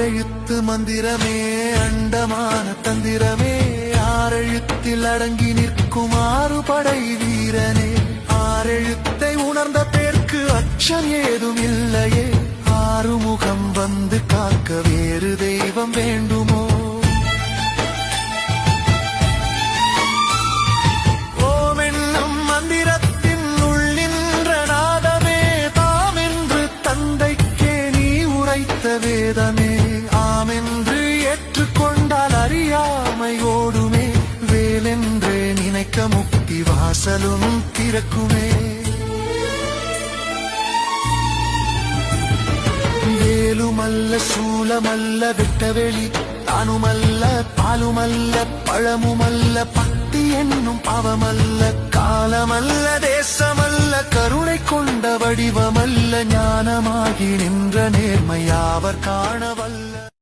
ஆறெழுத்து மந்திரமே அண்டமான தந்திரமே ஆறெழுத்தில் அடங்கி நிற்கும் ஆறுபடை வீரனே ஆறெழுத்தை உணர்ந்த பேர்க்கு அச்சம் ஏதும் இல்லையே ஆறுமுகம் வந்து காக்க வேறு தெய்வம் வேண்டுமோ ஓம் என்னும் மந்திரத்தின் உள்ளின்ற நாதமே தாம் என்று தந்தைக்கே நீ உரைத்த வேதமே ஆமென்று ஏற்றுக்கொண்டால் அறியாமை ஓடுமே வேலென்றே நினைக்க முக்தி வாசலும் திறக்குமே வேலுமல்ல சூலமல்ல வெட்டவெளி தானுமல்ல பாலுமல்ல பழமுமல்ல பக்தி என்னும் பாவமல்ல காலமல்ல தேசமல்ல கருணை கொண்ட வடிவமல்ல ஞானமாகி நின்ற நேர்மையாவர் காண